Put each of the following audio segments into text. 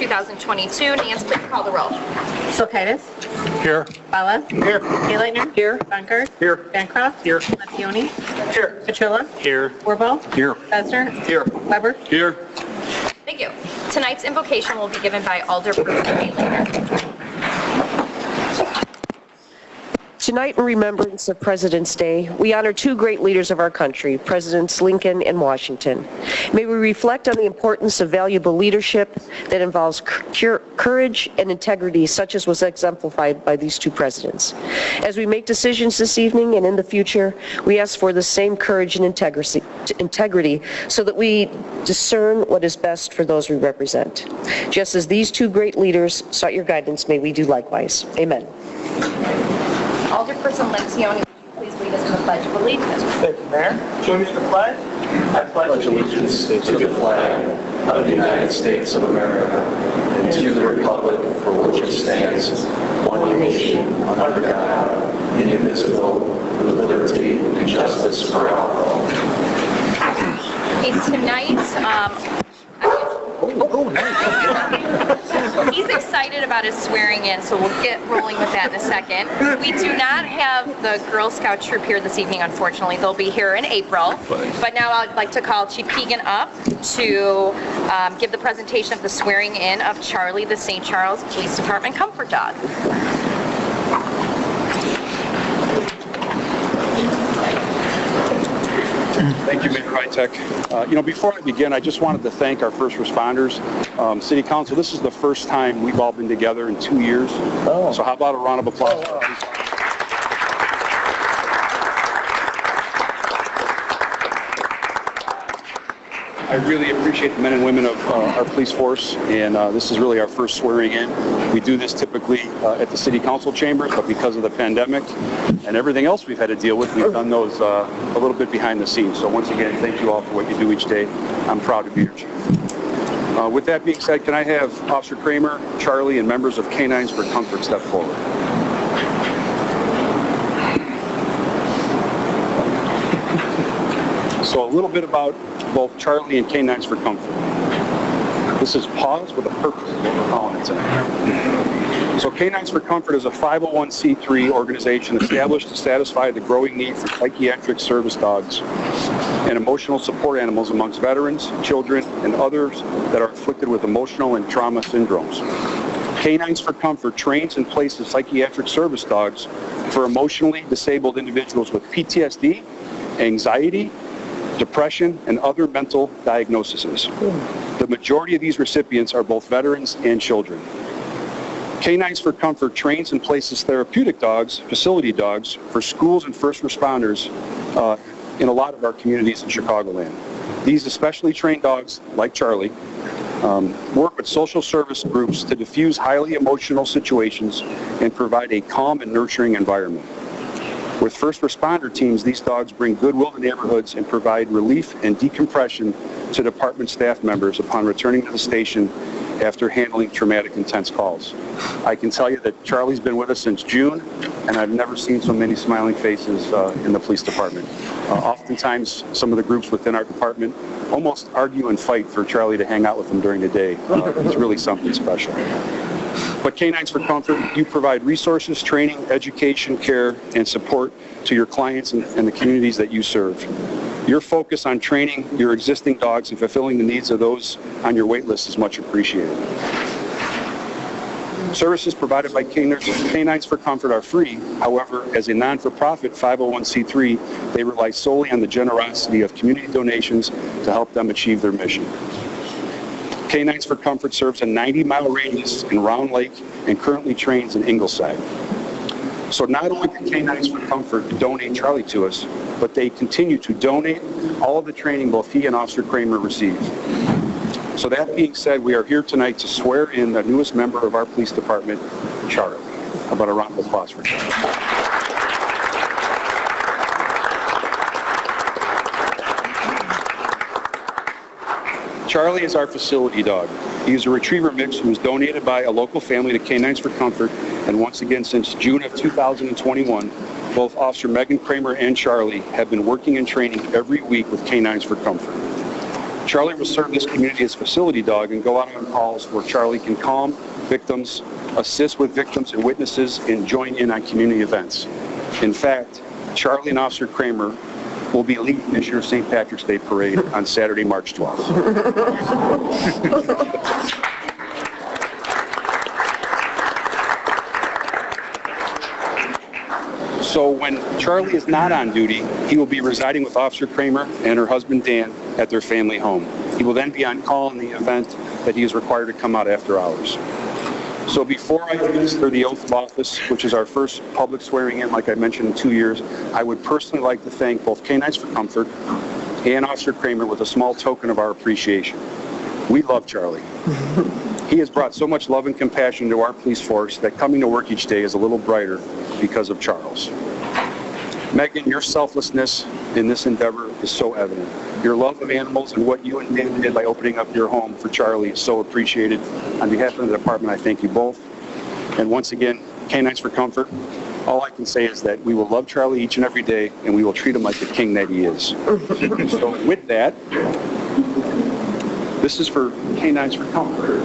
2022. Nance, please call the roll. Sulkaitis. Here. Bala. Here. Kayleitner. Here. Bunkert. Here. Bancroft. Here. Lencioni. Here. Petrilla. Here. Warbo. Here. Besner. Here. Weber. Here. Thank you. Tonight's invocation will be given by Alderperson Kayleitner. Tonight, in remembrance of President's Day, we honor two great leaders of our country, Presidents Lincoln and Washington. May we reflect on the importance of valuable leadership that involves courage and integrity, such as was exemplified by these two presidents. As we make decisions this evening and in the future, we ask for the same courage and integrity so that we discern what is best for those we represent. Just as these two great leaders sought your guidance, may we do likewise. Amen. Alderperson Lencioni, please lead us in the Pledge of Allegiance. Thank you, Mayor. Join me in the pledge. I pledge allegiance to the flag of the United States of America and to the republic for which it stands, one nation, under God, indivisible, with liberty and justice for all. Tonight, he's excited about his swearing in, so we'll get rolling with that in a second. We do not have the Girl Scout troop here this evening, unfortunately. They'll be here in April. But now I'd like to call Chief Keegan up to give the presentation of the swearing in of Charlie, the St. Charles Police Department Comfort Dog. Thank you, Mayor Vitek. Before I begin, I just wanted to thank our first responders. City Council, this is the first time we've all been together in 2 years. So how about a round of applause? I really appreciate the men and women of our police force, and this is really our first swearing in. We do this typically at the City Council chambers, but because of the pandemic and everything else we've had to deal with, we've done those a little bit behind the scenes. So once again, thank you all for what you do each day. I'm proud to be your chief. With that being said, can I have Officer Kramer, Charlie, and members of Canines for Comfort step forward? So a little bit about both Charlie and Canines for Comfort. This is Pause with a Purpose, is what we're calling it tonight. So Canines for Comfort is a 501c3 organization established to satisfy the growing need for psychiatric service dogs and emotional support animals amongst veterans, children, and others that are afflicted with emotional and trauma syndromes. Canines for Comfort trains and places psychiatric service dogs for emotionally disabled individuals with PTSD, anxiety, depression, and other mental diagnoses. The majority of these recipients are both veterans and children. Canines for Comfort trains and places therapeutic dogs, facility dogs, for schools and first responders in a lot of our communities in Chicagoland. These especially trained dogs, like Charlie, work with social service groups to diffuse highly emotional situations and provide a calm and nurturing environment. With first responder teams, these dogs bring goodwill to neighborhoods and provide relief and decompression to department staff members upon returning to the station after handling traumatic, intense calls. I can tell you that Charlie's been with us since June, and I've never seen so many smiling faces in the police department. Oftentimes, some of the groups within our department almost argue and fight for Charlie to hang out with them during the day. It's really something special. But Canines for Comfort, you provide resources, training, education, care, and support to your clients and the communities that you serve. Your focus on training your existing dogs and fulfilling the needs of those on your wait list is much appreciated. Services provided by Canines for Comfort are free. However, as a non-for-profit 501c3, they rely solely on the generosity of community donations to help them achieve their mission. Canines for Comfort serves a 90-mile radius in Round Lake and currently trains in Ingleside. So not only can Canines for Comfort donate Charlie to us, but they continue to donate all of the training both he and Officer Kramer receive. So that being said, we are here tonight to swear in the newest member of our police department, Charlie. How about a round of applause for Charlie? Charlie is our facility dog. He is a retriever mix who was donated by a local family to Canines for Comfort, and once again since June of 2021, both Officer Megan Kramer and Charlie have been working and training every week with Canines for Comfort. Charlie will serve this community as facility dog and go out on calls where Charlie can calm victims, assist with victims and witnesses, and join in on community events. In fact, Charlie and Officer Kramer will be leading this year's St. Patrick's Day Parade on Saturday, March 12th. So when Charlie is not on duty, he will be residing with Officer Kramer and her husband Dan at their family home. He will then be on call in the event that he is required to come out after hours. So before I administer the oath of office, which is our first public swearing in, like I mentioned, in 2 years, I would personally like to thank both Canines for Comfort and Officer Kramer with a small token of our appreciation. We love Charlie. He has brought so much love and compassion to our police force that coming to work each day is a little brighter because of Charles. Megan, your selflessness in this endeavor is so evident. Your love of animals and what you and Dan did by opening up your home for Charlie is so appreciated. On behalf of the department, I thank you both. And once again, Canines for Comfort, all I can say is that we will love Charlie each and every day, and we will treat him like the king that he is. So with that, this is for Canines for Comfort.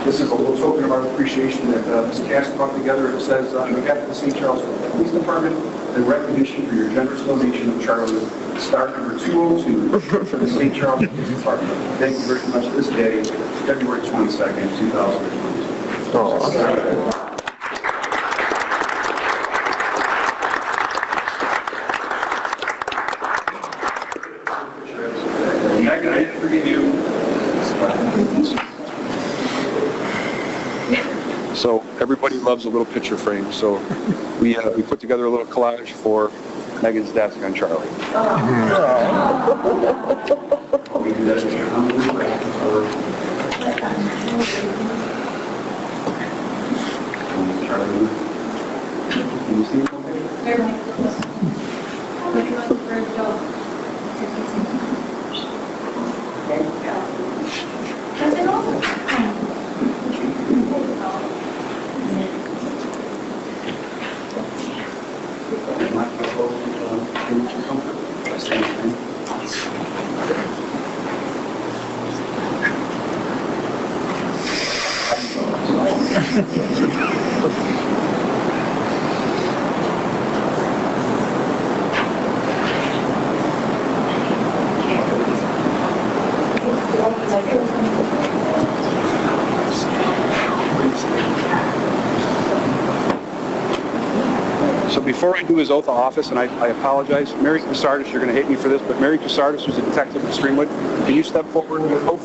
This is a little token of our appreciation that Ms. Cass brought together. It says, on behalf of the St. Charles Police Department, in recognition for your generous donation of Charlie, star number 202 for the St. Charles Police Department. Thank you very much. This day, February 22nd, 2022. Megan, I didn't forget you. So everybody loves a little picture frame. So we put together a little collage for Megan's desk on Charlie. Can you see him So before I do his oath of office, and I apologize, Mary Casardis, you're going to hate me for this, but Mary Casardis, who's a detective in Streamwood, can you step forward and oath?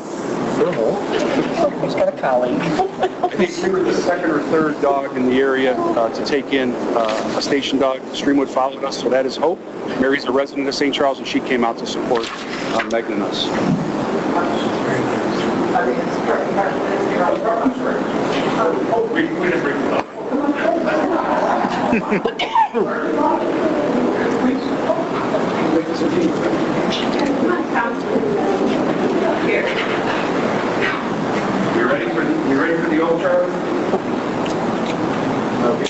He's got a colleague. I think we were the second or third dog in the area to take in a station dog. Streamwood followed us, so that is Hope. Mary's a resident of St. Charles, and she came out to support Megan and us. We didn't bring it up. You ready for the old Charlie? Okay.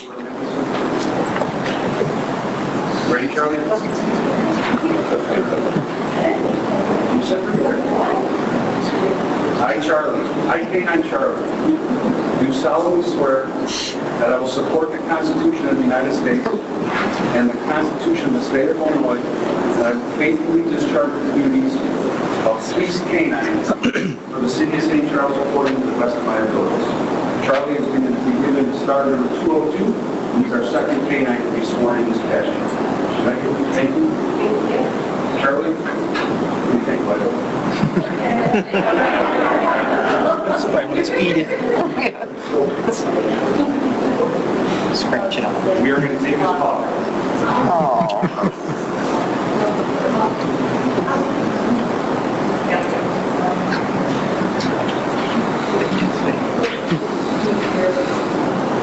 Ready, Charlie? You said I, Charlie, I, Canine Charlie, do solemnly swear that I will support the Constitution of the United States and the Constitution of the State of Illinois, and I will faithfully discharge the duties of police canine for the city of St. Charles according to the best of my abilities. Charlie has been given star number 202, and he's our second canine to be sworn in this past year. Thank you. Thank you. Charlie, what do you think, Michael? Let's eat it. Scratch it off. We are going to take his paw.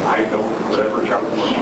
I don't, whatever Charlie wants.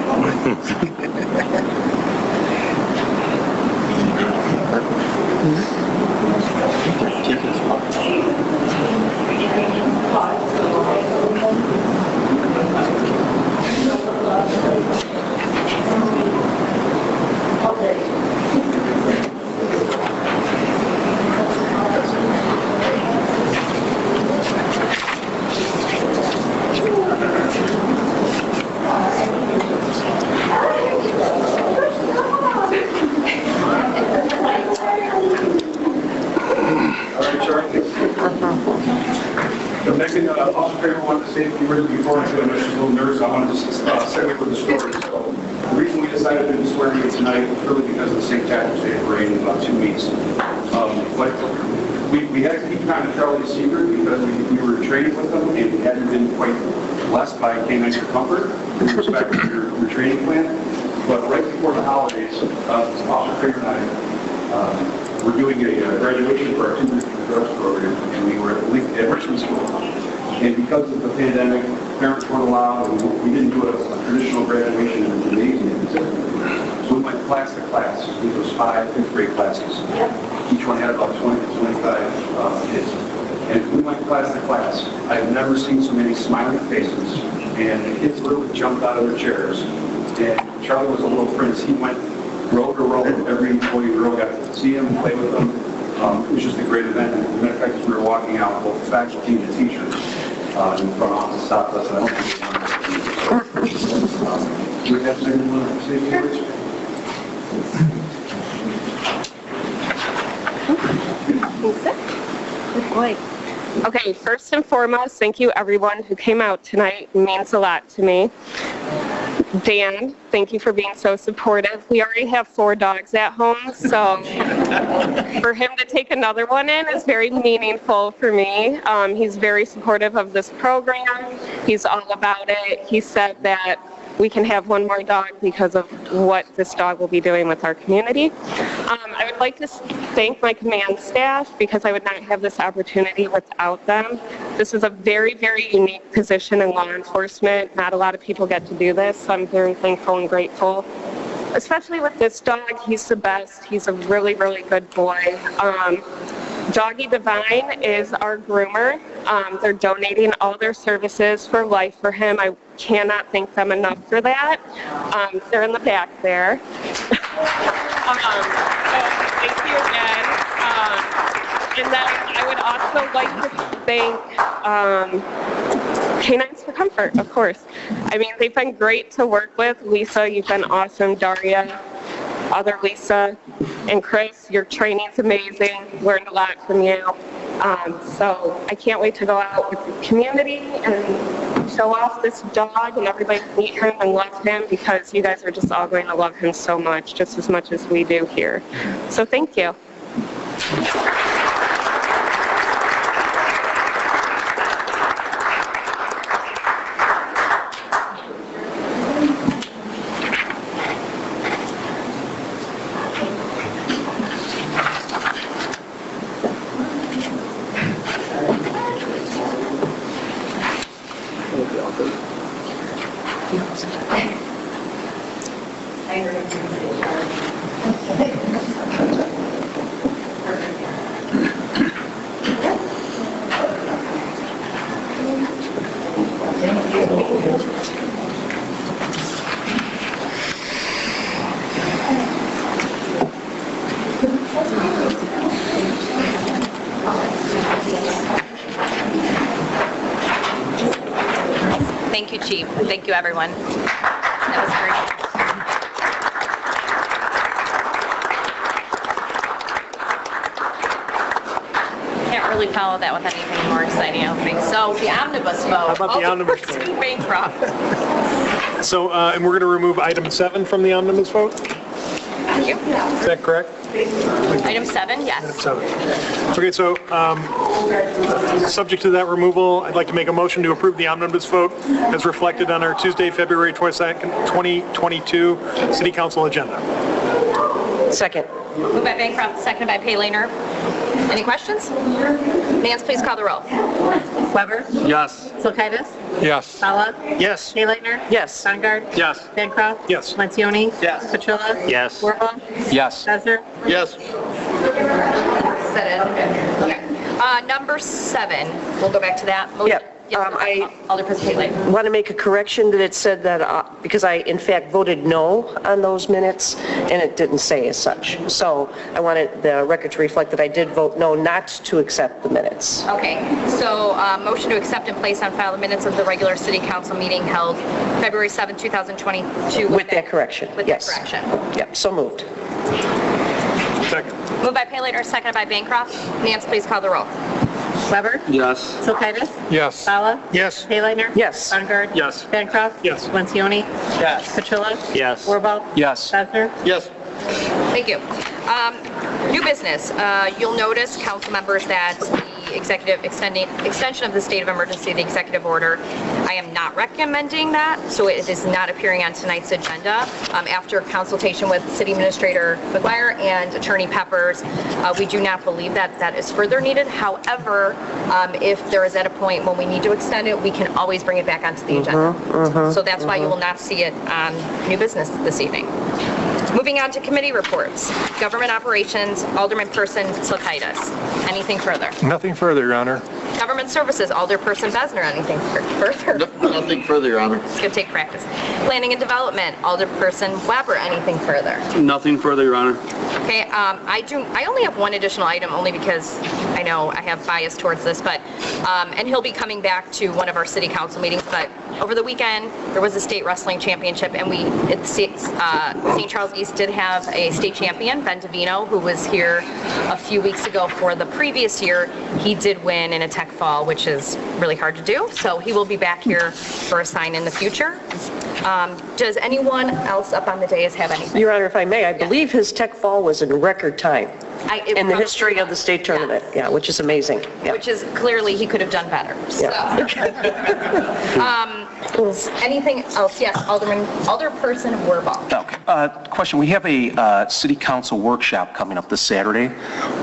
Officer Kramer wanted to say a few words before I do, I know she's a little nervous. I want to just segue with the story. So the reason we decided to do the swearing in tonight was really because of the St.Charles Day parade in about 2 weeks. But we had to keep kind of Charlie a secret because we were training with them and we hadn't been quite blessed by K-9s for Comfort with respect to your training plan. But right before the holidays, Officer Kramer and I were doing a graduation for our 2 weeks drugs program, and we were at Richmond School. And because of the pandemic, parents weren't allowed, and we didn't do a traditional graduation in the gymnasium. So we went class to class. These was 5 5th grade classes. Each one had about 20 to 25 kids. And we went class to class. I've never seen so many smiling faces, and the kids literally jumped out of their chairs. And Charlie was a little prince. He went row to row. Every boy and girl got to see him, play with them. It was just a great event. And as a matter of fact, as we were walking out, both the faculty and the teachers in the front office stopped us. I don't think do we have anyone to say a few words? Okay, first and foremost, thank you everyone who came out tonight. It means a lot to me. Dan, thank you for being so supportive. We already have 4 dogs at home, so for him to take another one in is very meaningful for me. He's very supportive of this program. He's all about it. He said that we can have 1 more dog because of what this dog will be doing with our community. I would like to thank my command staff because I would not have this opportunity without them. This is a very, very unique position in law enforcement. Not a lot of people get to do this, so I'm very thankful and grateful. Especially with this dog, he's the best. He's a really, really good boy. Doggy Divine is our groomer. They're donating all their services for life for him. I cannot thank them enough for that. They're in the back there. So thank you again. And then I would also like to thank K-9s for Comfort, of course. I mean, they've been great to work with. Lisa, you've been awesome. Daria, other Lisa, and Chris, your training's amazing. Learned a lot from you. So I can't wait to go out with the community and show off this dog and everybody meet him and love him because you guys are just all going to love him so much, just as much as we do here. So thank you. Thank you, Chief. Thank you, everyone. That was great. Can't really follow that with anything more exciting, I don't think. So the omnibus vote. How about the omnibus vote? Sue Bancroft. So, and we're going to remove item 7 from the omnibus vote? Thank you. Is that correct? Item 7, yes. 7. Okay, so subject to that removal, I'd like to make a motion to approve the omnibus vote as reflected on our Tuesday, February 22nd, 2022 City Council agenda. Second. Moved by Bancroft, seconded by Paylaner. Any questions? Nance, please call the roll. Weber? Yes. Silkaitis? Yes. Sala? Yes. Paylaner? Yes. Sonnegaard? Yes. Bancroft? Yes. Lencioni? Yes. Petrilla? Yes. Werfel? Yes. Besser? Yes. Is that it? Okay. Number 7. We'll go back to that. Motion. Yep. Alderperson Paylaner. Want to make a correction that it said that, because I in fact voted no on those minutes, and it didn't say as such. So I wanted the record to reflect that I did vote no, not to accept the minutes. Okay, so motion to accept and place on file the minutes of the regular city council meeting held February 7, 2022. With that correction, With yes. that correction. Yep, so moved. Second. Moved by Paylaner, seconded by Bancroft. Nance, please call the roll. Weber? Yes. Kulturitis? Yes. Sala? Yes. Haylander? Yes. Bungard? Yes. Bancroft? Yes. Lencioni? Yes. Petrillo? Yes. Wirball? Yes. Besser? Yes. Thank you. New business. You'll notice, council members, that the extension of the state of emergency, the executive order, I am not recommending that, so it is not appearing on tonight's agenda. After consultation with City Administrator McGuire and Attorney Peppers, we do not believe that that is further needed. However, if there is at a point when we need to extend it, we can always bring it back onto the agenda. So that's why you will not see it on new business this evening. Moving on to committee reports. Government Operations, Alderperson Kulturitis. Anything further? Nothing further, Your Honor. Government Services, Alderperson Besner. Anything further? Nothing further, Your Honor. It's going to take practice. Planning and Development, Alderperson Weber. Anything further? Nothing further, Your Honor. Okay, I only have one additional item, only because I know I have bias towards this, but, and he'll be coming back to one of our city council meetings, but over the weekend, there was a state wrestling championship, and St. Charles East did have a state champion, Ben Davino, who was here a few weeks ago for the previous year. He did win in a tech fall, which is really hard to do, so he will be back here for a sign in the future. Does anyone else up on the dais have anything? Your Honor, if I may, I believe his tech fall was in record time in the history of the state tournament. Yeah, which is amazing. Yeah. Which is clearly he could have done better. So. Anything else? Yes, Alderperson Wirball. Okay. Question. We have a city council workshop coming up this Saturday.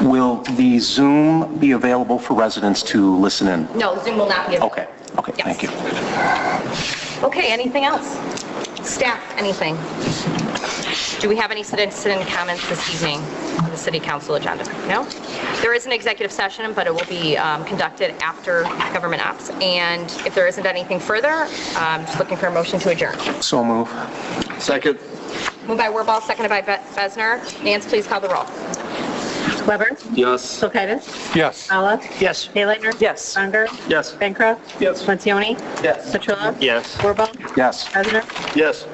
Will the Zoom be available for residents to listen in? No, Zoom will not be available. Okay. Okay. Yes. Thank you. Okay, anything else? Staff, anything? Do we have any citizen comments this evening on the city council agenda? No? There is an executive session, but it will be conducted after government ops. And if there isn't anything further, just looking for a motion to adjourn. So move. Second. Moved by Wirball, seconded by Besner. Nance, please call the roll. Weber? Yes. Kulturitis? Yes. Sala? Yes. Haylander? Yes. Bungard? Yes. Bancroft? Yes. Lencioni? Yes. Petrillo? Yes. Wirball? Yes. Besner? Yes.